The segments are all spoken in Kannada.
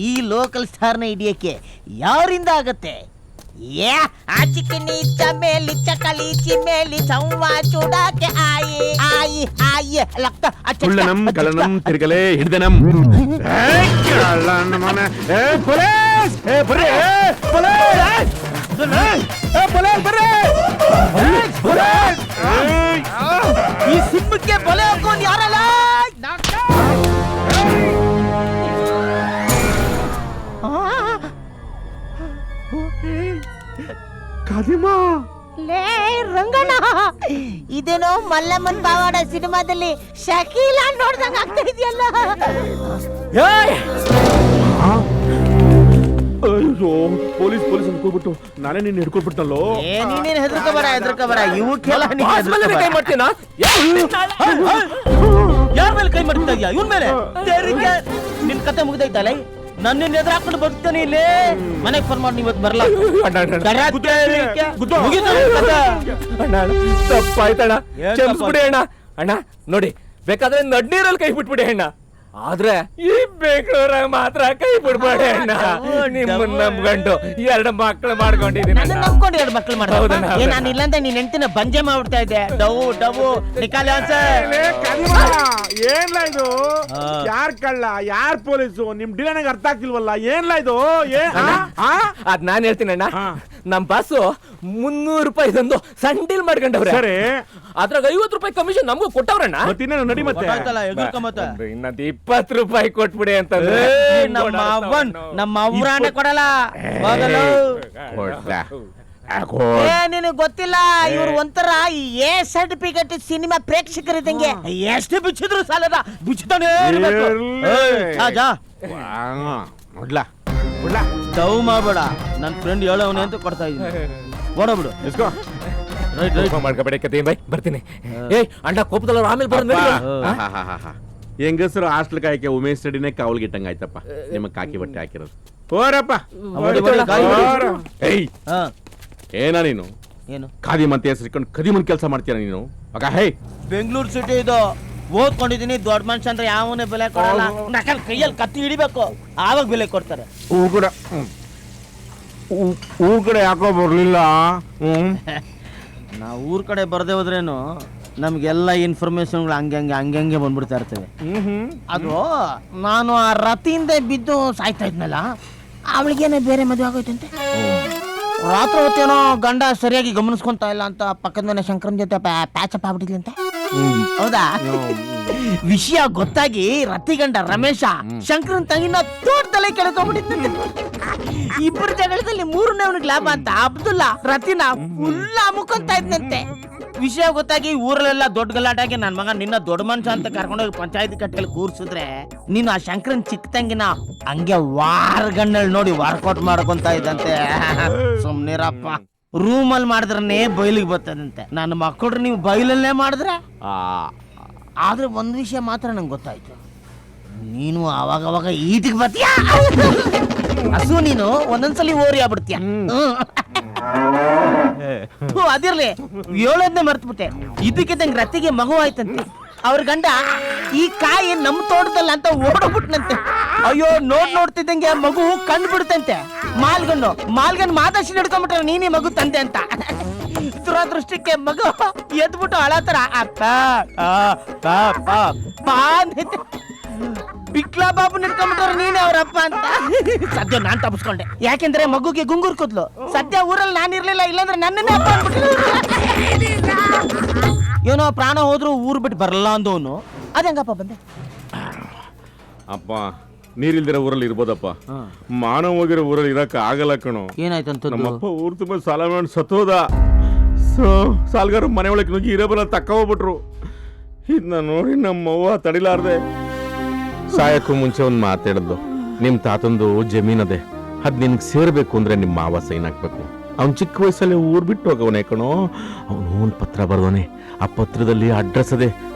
ಈ ಲೋಕಲ್ ಸ್ಟಾರ್ನ ಹಿಡಿಯಕ್ಕೆ ಯಾರಿಂದ ಆಗತ್ತೆ? ಚಮೇಲಿ ಚಕಲಿ ಚಿಮೇಲಿ ಚೌವ ಚೂಡಾಕೆ ಆಯಿ ಆಯಿ ಆಯಿ ಲಕ್ತ ಕುಳ್ಳನಂ ಕಳನಂ ತಿರ್ಗಲೇ ಹಿಡ್ದನಂ ಪೊಲೀಸ್ ಈ ಸಿಂಹಕ್ಕೆ ಬಲೆ ಹಾಕೊಂಡು ಯಾರಲ್ಲ ಲೇ ರಂಗಣ್ಣ, ಇದೇನೋ ಮಲ್ಲಮ್ಮನ್ ಬಾವಾಡ ಸಿನಿಮಾದಲ್ಲಿ ಶಕೀಲಾ ನೋಡ್ದಂಗ ಆಗ್ತಾ ಇದೆಯಲ್ಲ. ಅಯ್ಯೋ ಪೊಲೀಸ್ ಅನ್ಕೊಳ್ಬಿಟ್ಟು ನಾನೇ ನಿನ್ನ ಹಿಡ್ಕೊಳ್ಬಿಟ್ಟಲ್ಲೋ. ನೀನೇನು ಹೆದರ್ಕೋಬೇಡ ಇವಕ್ಕೆಲ್ಲ ಕೈ ಮಾಡ್ತೀನಾ? ಯಾರ ಮೇಲೆ ಕೈ ಮಾಡ್ತಾ ಇದೀಯಾ? ಇವನ್ ಮೇಲೆ ನಿನ್ ಕತೆ ಮುಗ್ದೈತಲ್ಲ, ನನ್ನ ಎದುರು ಹಾಕೊಂಡು ಬದುಕ್ತಾನೆ ಇಲ್ಲಿ. ಮನೆಗೆ ಫೋನ್ ಮಾಡಿ ಇವತ್ತು ಬರಲ್ಲ. ತಪ್ಪಾಯ್ತಣ್ಣ, ಕ್ಷಮಿಸ್ಬಿಡಿ ಅಣ್ಣ. ಅಣ್ಣ ನೋಡಿ, ಬೇಕಾದ್ರೆ ನಡ್ನೀರಲ್ಲಿ ಕೈ ಬಿಟ್ಬಿಡಿ ಅಣ್ಣ, ಆದ್ರೆ ಈ ಬೆಂಗಳೂರಾಗ ಮಾತ್ರ ಕೈ ಬಿಡ್ಬೇಡಿ ಅಣ್ಣ. ನಿಮ್ಮನ್ನ ನಂಬ್ಕೊಂಡು 2 ಮಕ್ಳು ಮಾಡ್ಕೊಂಡಿದ್ದೀನಿ. ನಂಬ್ಕೊಂಡು 2 ಮಕ್ಳು ಮಾಡ್ಬೋದು. ನಾನು ಇಲ್ಲಂದ್ರೆ ನೀನ್ ಹೆಂಡತಿನ ಬಂಜೆ ಮಾಡ್ಬಿಡ್ತಾ ಇದ್ದೆ. ಡವು ನಿಕಾಲಿ ಏನ್ಲ ಇದು? ಯಾರ್ ಕಳ್ಳ ಯಾರ್ ಪೊಲೀಸು? ನಿಮ್ ಡಿಲ್ ನನಗೆ ಅರ್ಥ ಆಗ್ತಿಲ್ವಲ್ಲ. ಏನ್ಲ ಇದು? ಅದ್ ನಾನ್ ಹೇಳ್ತೀನಿ ಅಣ್ಣ. ನಮ್ ಬಾಸು 300 ರೂಪಾಯಿದೊಂದು ಸಣ್ಣ ಡೀಲ್ ಮಾಡ್ಕೊಂಡವ್ರೆ. ಸರಿ, ಅದ್ರಾಗ 50 ರೂಪಾಯಿ ಕಮಿಷನ್ ನಮಗೂ ಕೊಟ್ಟವ್ರಣ್ಣ. ನಡಿ ಮತ್ತೆ ಇನ್ನೊಂದು 20 ರೂಪಾಯಿ ಕೊಟ್ಬಿಡಿ ಅಂತ ನಮ್ಮ ಅವ್ರಾಣೆ ಕೊಡಲ್ಲ. ನಿನಗ್ ಗೊತ್ತಿಲ್ಲ, ಇವ್ರು ಒಂಥರ ಎ ಸರ್ಟಿಫಿಕೇಟ್ ಸಿನಿಮಾ ಪ್ರೇಕ್ಷಕರಿದ್ದಂಗೆ. ಎಷ್ಟು ಬಿಚ್ಚಿದ್ರು ಸಾಲದ, ಬಿಚ್ಚತಾನೆ ಡವ್ ಮಾಡಬೇಡ. ನನ್ ಫ್ರೆಂಡ್ ಹೇಳವನೇ ಅಂತ ಕೊಡ್ತಾ ಇದ್ದೀನಿ. ಓಡೋಬಿಡು. ಮಾಡ್ಕೋಬೇಡ ಬೈ, ಬರ್ತೀನಿ. ಅಣ್ಣ ಕೋಪದಲ್ಲ, ಆಮೇಲೆ ಬರೋದು. ಹೆಂಗಸರು ಹಾಸ್ಟೆಲ್ ಕಾಯಕ್ಕೆ ಉಮೇಶ್ ಸ್ಟಡಿನೇ ಕಾವಲ್ಗೆ ಇಟ್ಟಂಗ ಆಯ್ತಪ್ಪ. ನಿಮಗ್ ಕಾಕಿ ಬಟ್ಟೆ ಹಾಕಿರೋದು. ಹೋರಪ್ಪ. ಏನ ನೀನು ಏನು ಖಾದಿ ಮಂತೆ ಹೆಸರಿಕೊಂಡು ಕದಿಮನ್ ಕೆಲಸ ಮಾಡ್ತೀರ ನೀನು? ಹೇ, ಬೆಂಗಳೂರು ಸಿಟಿ ಇದು. ಓದ್ಕೊಂಡಿದೀನಿ. ದೊಡ್ಡ ಮನುಷ್ಯ ಅಂದ್ರೆ ಯಾವನೇ ಬೆಲೆ ಕೊಡಲ್ಲ. ಕೈಯಲ್ಲಿ ಕತ್ತಿ ಹಿಡಿಬೇಕು, ಆವಾಗ ಬೆಲೆ ಕೊಡ್ತಾರೆ. ಊರ್ ಕಡೆ ಯಾಕೋ ಬರ್ಲಿಲ್ಲ? ನಾವು ಊರ್ ಕಡೆ ಬರ್ದೇ ಹೋದ್ರೇನು ನಮ್ಗೆಲ್ಲ ಇನ್ಫಾರ್ಮೇಶನ್ಗಳು ಹಂಗೆ ಬಂದ್ಬಿಡ್ತಾ ಇರ್ತವೆ. ಅದು ನಾನು ಆ ರತಿಯಿಂದ ಬಿದ್ದು ಸಾಯ್ತಾ ಇದ್ನಲ್ಲ, ಅವಳಿಗೇನೆ ಬೇರೆ ಮದುವೆ ಆಗೋಯ್ತಂತೆ. ರಾತ್ರಿ ಹೊತ್ತೇನೋ ಗಂಡ ಸರಿಯಾಗಿ ಗಮನಿಸ್ಕೊಂತ ಇಲ್ಲ ಅಂತ ಪಕ್ಕದ ಮನೆ ಶಂಕರನ್ ಜೊತೆ ಪ್ಯಾಚಪ್ ಆಗ್ಬಿಟ್ಟಿದ್ಲಂತೆ. ಹೌದಾ? ವಿಷಯ ಗೊತ್ತಾಗಿ ರತಿ ಗಂಡ ರಮೇಶ ಶಂಕರನ್ ತಂಗಿನ ತೋಟದಲ್ಲೇ ಕೆಳಕೊಂಡ್ಬಿಟ್ಟಿದ್ದಂತೆ. ಇಬ್ಬರು ಜಗಳದಲ್ಲಿ 3ನೇ ಲಾಭ ಅಂತ ಅಬ್ದುಲ್ಲಾ ರತಿನ ಫುಲ್ ಅಮುಕೊಂತ ಇದ್ನಂತೆ. ವಿಷಯ ಗೊತ್ತಾಗಿ ಊರಲ್ಲೆಲ್ಲ ದೊಡ್ಡ ಗಲಾಟಾಗಿ ನನ್ ಮಗ ನಿನ್ನ ದೊಡ್ಡ ಮನುಷ್ಯ ಅಂತ ಕರ್ಕೊಂಡೋಗಿ ಪಂಚಾಯತ್ ಕಟ್ಟೆಯಲ್ಲಿ ಕೂರ್ಸಿದ್ರೆ, ನೀನು ಆ ಶಂಕರನ್ ಚಿಕ್ಕ ತಂಗಿನ ಹಂಗೆ ವಾರಗಣ್ಣಲ್ಲಿ ನೋಡಿ ವಾರ್ಕೌಟ್ ಮಾಡ್ಕೊಂತ ಇದ್ದಂತೆ. ಸುಮ್ನಿರಪ್ಪ. ರೂಮಲ್ಲಿ ಮಾಡಿದ್ರನೇ ಬಯಲಿಗೆ ಬರ್ತದಂತೆ. ನನ್ನ ಮಕ್ಕಳ್ರು ನೀವು ಬಯಲಲ್ಲೇ ಮಾಡಿದ್ರೆ. ಆದ್ರೆ ಒಂದ್ ವಿಷಯ ಮಾತ್ರ ನಂಗೆ ಗೊತ್ತಾಯ್ತು, ನೀನು ಅವಾಗ ಈಟಿಗೆ ಬರ್ತೀಯ. ಹಸು ನೀನು ಒಂದೊಂದ್ಸಲಿ ಓರಿ ಆಗ್ಬಿಡ್ತೀಯ. ಅದಿರ್ಲಿ, 7ನೇ ಮರ್ತ್ಬಿಟ್ಟೆ. ಇದಕ್ಕಿದ್ದಂಗೆ ರತಿಗೆ ಮಗು ಆಯ್ತಂತೆ. ಅವ್ರ ಗಂಡ ಈ ಕಾಯಿ ನಮ್ ತೋಟದಲ್ಲ ಅಂತ ಓಡೋಗ್ಬಿಟ್ನಂತೆ. ಅಯ್ಯೋ, ನೋಡ್ತಿದ್ದಂಗೆ ಮಗು ಕಂಡು ಬಿಡುತ್ತಂತೆ. ಮಾಲ್ಗನ್ ಮಾತಾಡ್ಸಿ ಹಿಡ್ಕೊಂಡ್ಬಿಟ್ರೆ ನೀನೇ ಮಗು ತಂದೆ ಅಂತ. ದುರದೃಷ್ಟಕ್ಕೆ ಮಗು ಎದ್ಬಿಟ್ಟು ಅಳತರ ಅಪ್ಪ ಬಿಕ್ಲಾ ಬಾಬು ನಿಡ್ಕೊಂಡ್ಬಿಟ್ಟವ್ರು ನೀನೇ ಅವ್ರಪ್ಪ ಅಂತ. ಸದ್ಯ ನಾನ್ ತಪ್ಪಿಸ್ಕೊಂಡೆ, ಯಾಕೆಂದ್ರೆ ಮಗುಗೆ ಗುಂಗುರ್ ಕೂದ್ಲು. ಸದ್ಯ ಊರಲ್ಲಿ ನಾನಿರ್ಲಿಲ್ಲ, ಇಲ್ಲಾಂದ್ರೆ ನನ್ನನ್ನೇ ಅಪ್ಪ ಅನ್ಬಿಟ್ಟು. ಏನೋ ಪ್ರಾಣ ಹೋದ್ರು ಊರ್ ಬಿಟ್ಟು ಬರಲ್ಲ ಅಂದವನು ಅದಂಗಪ್ಪ ಬಂದೆ. ಅಪ್ಪ, ನೀರಿಲ್ದಿರೋ ಊರಲ್ಲಿ ಇರ್ಬೋದಪ್ಪ, ಮಾನವ ಹೋಗಿರೋ ಊರಲ್ಲಿ ಇರಕ್ ಆಗಲ್ಲ ಕಣೋ. ಏನಾಯ್ತಂತ? ನಮ್ಮಪ್ಪ ಊರ್ ತುಂಬ ಸಾಲ ಮಾಡಿ ಸತ್ತೋದ. ಸಾಲ್ಗಾರ ಮನೆ ಒಳಗೆ ನುಗ್ಗಿ ಇರೋಬಲ್ಲ ತಕ್ಕೋಗ್ಬಿಟ್ರು. ಇದನ್ನ ನೋಡಿ ನಮ್ಮವ್ವ ತಡಿಲಾರ್ದೆ ಸಾಯಕ್ಕೂ ಮುಂಚೆ ಒಂದು ಮಾತಾಡಿದ್ಲು, ನಿಮ್ ತಾತಂದು ಜಮೀನದೆ, ಅದ್ ನಿನ್ಗೆ ಸೇರ್ಬೇಕು ಅಂದ್ರೆ ನಿಮ್ಮ ಮಾವ ಸೈನ್ ಹಾಕ್ಬೇಕು. ಅವ್ನು ಚಿಕ್ಕ ವಯಸ್ಸಲ್ಲಿ ಊರ್ ಬಿಟ್ಟು ಹೋಗವನೇ ಕಣೋ. ಅವನು ಒಂದು ಪತ್ರ ಬರ್ದವನೆ, ಆ ಪತ್ರದಲ್ಲಿ ಅಡ್ರೆಸ್ ಅದೇ,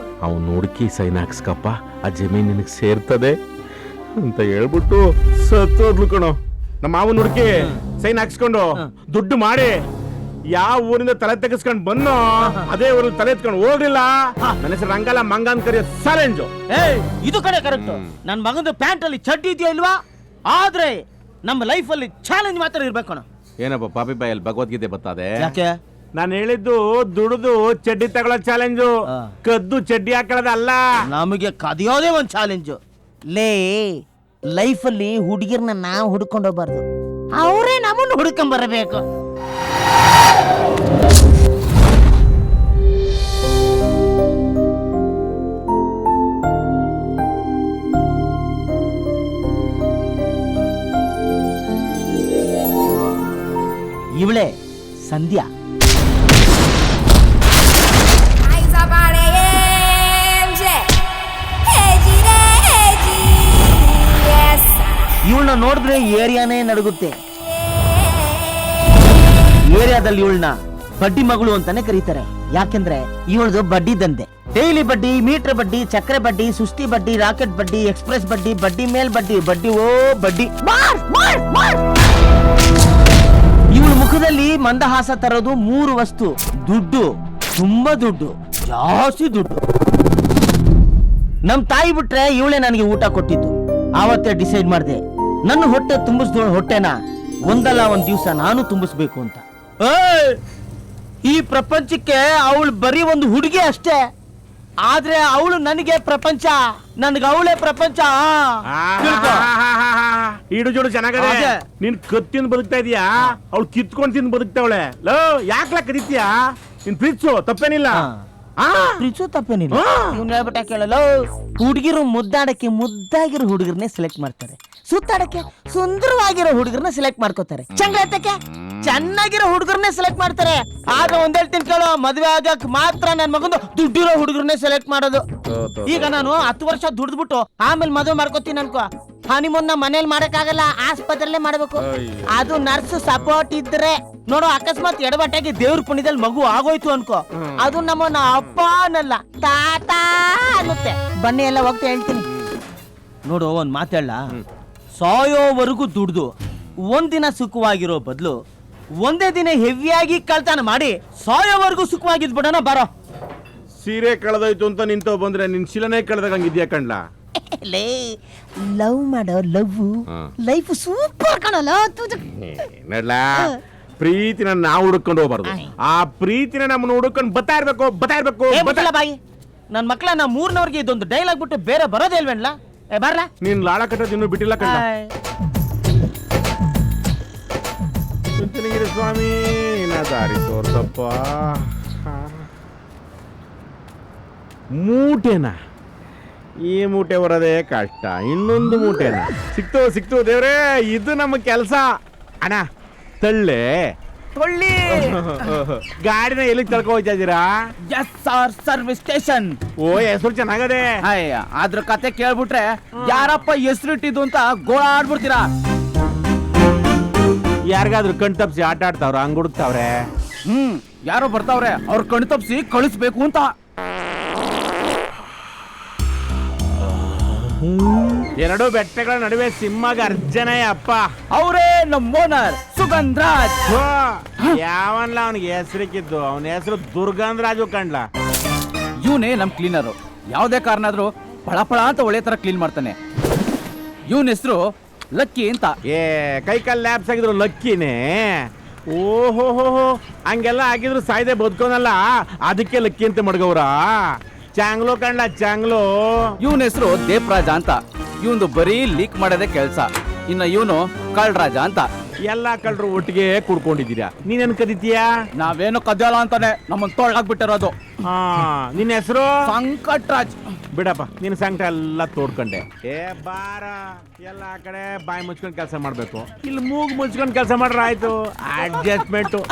ಅವನು ಹುಡುಕಿ ಸೈನ್ ಹಾಕ್ಸ್ಕಪ್ಪ, ಆ ಜಮೀನ್ ನಿನಗೆ ಸೇರ್ತದೆ ಅಂತ ಹೇಳ್ಬಿಟ್ಟು ಸತ್ತೋದ್ಲು ಕಣೋ. ನಮ್ಮ ಮಾವನ ಹುಡುಕಿ ಸೈನ್ ಹಾಕ್ಸ್ಕೊಂಡು ದುಡ್ಡು ಮಾಡಿ ಯಾವ ಊರಿಂದ ತಲೆ ತೆಗೆಸ್ಕೊಂಡ್ ಬಂದೋ ಅದೇ ಊರಲ್ಲಿ ತಲೆ ಎತ್ಕೊಂಡು ಹೋಗ್ಲಿಲ್ಲ. ನನ್ನ ಹೆಸರು ರಂಗಲ್ಲ ಮಂಗ ಅಂತ ಕರೆಯೋ ಚಾಲೆಂಜು. ಇದು ಕಡೆ ಕರೆಕ್ಟ್. ನನ್ನ ಮಗಂದು ಪ್ಯಾಂಟ್ ಅಲ್ಲಿ ಚಡ್ಡಿ ಇದೆಯಾ ಇಲ್ವಾ? ಆದ್ರೆ ನಮ್ಮ ಲೈಫ್ ಅಲ್ಲಿ ಚಾಲೆಂಜ್ ಮಾತ್ರ ಇರ್ಬೇಕು ಅಣ್ಣ. ಏನಪ್ಪ ಪಾಪಿ ಬಾಯಲ್ಲಿ ಭಗವದ್ಗೀತೆ ಬರ್ತದೆ? ಯಾಕೆ? ನಾನು ಹೇಳಿದ್ದು ದುಡಿದು ಚಡ್ಡಿ ತಗೊಳ್ಳೋ ಚಾಲೆಂಜು, ಕದ್ದು ಚಡ್ಡಿ ಹಾಕೊಳ್ಳೋದಲ್ಲ. ನಮಗೆ ಕದಿಯೋದೇ ಒಂದು ಚಾಲೆಂಜು. ಲೈಫ್ ಅಲ್ಲಿ ಹುಡುಗಿರ್ನ ನಾವು ಹುಡ್ಕೊಂಡು ಹೋಗ್ಬಾರ್ದು, ಅವರೇ ನಮ್ಮನ್ನು ಹುಡ್ಕೊಂಡ್ ಬರಬೇಕು. ಇವಳೆ ಸಂಧ್ಯಾ. ಇವಳನ್ನ ನೋಡಿದ್ರೆ ಏರಿಯಾನೇ ನಡುಗುತ್ತೆ. ಏರಿಯಾದಲ್ಲಿ ಇವಳನ್ನ ಬಡ್ಡಿ ಮಗಳು ಅಂತಾನೆ ಕರೀತಾರೆ. ಯಾಕೆಂದ್ರೆ ಇವಳದು ಬಡ್ಡಿ ದಂಧೆ. ಡೈಲಿ ಬಡ್ಡಿ, ಮೀಟರ್ ಬಡ್ಡಿ, ಚಕ್ರೆ ಬಡ್ಡಿ, ಸುಸ್ತಿ ಬಡ್ಡಿ, ರಾಕೆಟ್ ಬಡ್ಡಿ, ಎಕ್ಸ್ಪ್ರೆಸ್ ಬಡ್ಡಿ, ಬಡ್ಡಿ ಮೇಲ್ ಬಡ್ಡಿ, ಬಡ್ಡಿ ಓ ಬಡ್ಡಿ. ಇವಳ ಮುಖದಲ್ಲಿ ಮಂದಹಾಸ ತರೋದು 3 ವಸ್ತು: ದುಡ್ಡು, ತುಂಬಾ ದುಡ್ಡು, ಜಾಸ್ತಿ ದುಡ್ಡು. ನಮ್ ತಾಯಿ ಬಿಟ್ರೆ ಇವಳೇ ನನಗೆ ಊಟ ಕೊಟ್ಟಿದ್ದು. ಆವತ್ತೇ ಡಿಸೈಡ್ ಮಾಡಿದೆ, ನನ್ನ ಹೊಟ್ಟೆ ತುಂಬಿಸಿದವಳ ಹೊಟ್ಟೆನ ಒಂದಲ್ಲ ಒಂದ್ ದಿವಸ ನಾನು ತುಂಬಿಸ್ಬೇಕು ಅಂತ. ಈ ಪ್ರಪಂಚಕ್ಕೆ ಅವಳು ಬರೀ ಒಂದು ಹುಡುಗಿ ಅಷ್ಟೇ, ಆದ್ರೆ ಅವಳು ನನಗೆ ಪ್ರಪಂಚ, ನನ್ಗೆ ಅವಳೇ ಪ್ರಪಂಚ. ಈಡು ಜೋಡು ಚೆನ್ನಾಗದೆ. ನೀನ್ ಕತ್ತಿಂದ ಬದುಕ್ತಾ ಇದೀಯಾ, ಅವಳು ಕಿತ್ಕೊಂಡ್ ತಿಂದು ಬದುಕ್ತಾವಳೆ. ಲೋ ಯಾಕ್ಲಾ ಕರೀತೀಯಾ? ನಿನ್ ಪ್ರೀತ್ಸು ತಪ್ಪೇನಿಲ್ಲ. ಪ್ರೀತ್ಸು ತಪ್ಪೇನಿಲ್ಲ. ಇವ್ನ ಹೇಳ್ಬಿಟ್ಟ ಕೇಳಲ್ಲ. ಹುಡುಗಿರು ಮುದ್ದಾಡಕ್ಕೆ ಮುದ್ದಾಗಿರೋ ಹುಡುಗರನ್ನೇ ಸೆಲೆಕ್ಟ್ ಮಾಡ್ತಾರೆ, ಸುತ್ತಾಡಕ್ಕೆ ಸುಂದರವಾಗಿರೋ ಹುಡುಗರನ್ನ ಸೆಲೆಕ್ಟ್ ಮಾಡ್ಕೋತಾರೆ, ಚಂಗ್ಲಾತಕ್ಕೆ ಚೆನ್ನಾಗಿರೋ ಹುಡುಗರನ್ನೇ ಸೆಲೆಕ್ಟ್ ಮಾಡ್ತಾರೆ. ಆಗ ಒಂದ್ ಹೇಳ್ತೀನಿ ಕೇಳೋ, ಮದ್ವೆ ಆಗಕ್ ಮಾತ್ರ ನನ್ ಮಗಂದು ದುಡ್ಡಿರೋ ಹುಡುಗರನ್ನೇ ಸೆಲೆಕ್ಟ್ ಮಾಡೋದು. ಈಗ ನಾನು 10 ವರ್ಷ ದುಡ್ದ್ಬಿಟ್ಟು ಆಮೇಲೆ ಮದ್ವೆ ಮಾಡ್ಕೋತೀನಿ ಅನ್ಕೋ, ಹನಿಮೂನ್ ಮನೇಲಿ ಮಾಡಕ್ ಆಗಲ್ಲ, ಆಸ್ಪತ್ರೆಲ್ಲೇ ಮಾಡ್ಬೇಕು. ಅದು ನರ್ಸ್ ಸಪೋರ್ಟ್ ಇದ್ರೆ ನೋಡೋ, ಅಕಸ್ಮಾತ್ ಎಡವಟ್ಟಾಗಿ ದೇವ್ರ ಪುಣ್ಯದಲ್ಲಿ ಮಗು ಆಗೋಯ್ತು ಅನ್ಕೋ, ಅದು ನಮ್ಮನ್ನ ಅಪ್ಪ ಅನ್ನಲ್ಲ ತಾತ ಅನ್ನುತ್ತೆ. ಬನ್ನಿ ಎಲ್ಲ ಹೋಗ್ತಾ ಹೇಳ್ತೀನಿ. ನೋಡು ಒಂದ್ ಮಾತೇಳ, ಸಾಯೋವರೆಗೂ ದುಡ್ದು ಒಂದಿನ ಸುಖವಾಗಿರೋ ಬದಲು ಒಂದೇ ದಿನ ಹೆವಿಯಾಗಿ ಕಳ್ತನ ಮಾಡಿ ಸಾಯೋವರೆಗೂ ಸುಖವಾಗಿದ್ಬಿಡೋಣ. ಬರೋ ಸೀರೆ ಕಳೆದೋಯ್ತು ಅಂತ ನಿಂತೋ ಬಂದ್ರೆ ನಿನ್ ಶಿಲನೆ ಕಳೆದಂಗಿದ್ಯಾ ಕಣ್ಲಾ? ಲವ್ ಮಾಡೋ ಲವ್ ಲೈಫ್ ಸೂಪರ್ ಕಣಲ್ಲ. ನಡ್ಲಾ, ಪ್ರೀತಿನ ನಾವು ಹುಡುಕೊಂಡು ಹೋಗ್ಬಾರ್ದು, ಆ ಪ್ರೀತಿನ ನಮ್ಮನ್ನ ಹುಡುಕೊಂಡು ಬತ್ತಾ ಇರ್ಬೇಕು. ಬಾಯಿ ನನ್ ಮಕ್ಳ ನಾ 3ನವ್ರಿಗೆ ಇದೊಂದು ಡೈಲಾಗ್ ಬಿಟ್ಟು ಬೇರೆ ಬರೋದೇ ಇಲ್ವೇನ್ಲ? ಬರ್ಲಾ? ನೀನ್ ಲಾಳ ಕಟ್ಟೋದು ಇನ್ನೂ ಬಿಟ್ಟಿಲ್ಲ ಕಣ್ಣ. ಚುಂಚನಗಿರಿ ಸ್ವಾಮಿ ನಾ ದಾರಿ ತೋರ್ಸಪ್ಪ. ಮೂಟೆನಾ? ಈ ಮೂಟೆ ಬರೋದೇ ಕಷ್ಟ, ಇನ್ನೊಂದು ಮೂಟೆನಾ? ಸಿಕ್ತು ದೇವ್ರೇ, ಇದು ನಮ್ಮ ಕೆಲಸ. ಅಣ್ಣ ತಳ್ಳೆ ಗಾಡಿನ ಎಲ್ಲಿಗೆ ತಳ್ಕೊ ಹೋಗ್ತಾ ಇದ್ದೀರಾ? Service station. ಓ, ಹೆಸರು ಚೆನ್ನಾಗದೆ. ಅದ್ರ ಕತೆ ಕೇಳ್ಬಿಟ್ರೆ ಯಾರಪ್ಪ ಹೆಸರಿಟ್ಟಿದ್ದು ಅಂತ ಗೋಳಾಡ್ಬಿಡ್ತೀರಾ. ಯಾರಿಗಾದ್ರೂ ಕಣ್ ತಪ್ಸಿ ಆಟ ಆಡ್ತಾವ್ರ, ಹಂಗ್ ಹುಡುಕ್ತಾವ್ರೆ. ಯಾರೋ ಬರ್ತಾವ್ರೆ, ಅವ್ರ ಕಣ್ ತಪ್ಸಿ ಕಳಿಸ್ಬೇಕು ಅಂತ. ಎರಡು ಬೆಟ್ಟಗಳ ನಡುವೆ ಸಿಂಹ ಗರ್ಜನೆ ಅಪ್ಪ. ಅವರೇ ನಮ್ಮ ಓನರ್ ಸುಗಂಧರಾಜ್. ಯಾವನ್ಲ ಅವನಿಗೆ ಹೆಸರಿಕ್ಕಿದ್ದು? ಅವನ ಹೆಸರು ದುರ್ಗಂಧರಾಜು ಕಂಡ್ಲ. ಇವನೇ ನಮ್ ಕ್ಲೀನರು. ಯಾವ್ದೇ ಕಾರಣಾದ್ರೂ ಪಳ ಅಂತ ಒಳ್ಳೆ ತರ ಕ್ಲೀನ್ ಮಾಡ್ತಾನೆ. ಇವನ್ ಹೆಸರು ಲಕ್ಕಿ ಅಂತ. ಕೈ ಕಾಲ್ ಲ್ಯಾಬ್ಸ್ ಆಗಿದ್ರು ಲಕ್ಕಿನೇ. ಓಹೋ, ಹಂಗೆಲ್ಲ ಆಗಿದ್ರು ಸಾಯ್ದೆ ಬದುಕೋನಲ್ಲ, ಅದಕ್ಕೆ ಲಕ್ಕಿ ಅಂತ ಮಡ್ಗವ್ರ. ಚಾಂಗ್ಲೋ ಕಂಡ್ಲ, ಚಾಂಗ್ಲೋ. ಇವನ್ ಹೆಸರು ದೇವರಾಜ ಅಂತ. ಇವಂದು ಬರೀ ಲೀಕ್ ಮಾಡೋದೇ ಕೆಲ್ಸ. ಇನ್ನ ಇವನು ಕಳ್ರಾಜ ಅಂತ. ಎಲ್ಲಾ ಕಳ್ರು ಒಟ್ಟಿಗೆ ಕುಡ್ಕೊಂಡಿದ್ದೀರಾ. ನೀನೇನ್ ಕದಿತೀಯಾ? ನಾವೇನು ಕದಿಯಲ್ಲ ಅಂತಾನೆ ನಮ್ಮನ್ ತೊಳಾಗ್ಬಿಟ್ಟಿರೋದು. ನಿನ್ನ ಹೆಸರು ಸಂಕಟ್ರಾಜ್. ಬಿಡಪ್ಪ, ನಿನ್ ಸಂಕಟ ಎಲ್ಲ ತೋಡ್ಕೊಂಡೆ. ಬಾರ, ಎಲ್ಲ ಆ ಕಡೆ ಬಾಯಿ ಮುಚ್ಕೊಂಡ್ ಕೆಲಸ ಮಾಡ್ಬೇಕು, ಇಲ್ಲಿ ಮೂಗ್ ಮುಚ್ಕೊಂಡ್ ಕೆಲಸ ಮಾಡ್ರ ಆಯ್ತು. ಅಡ್ಜಸ್ಟ್ಮೆಂಟು.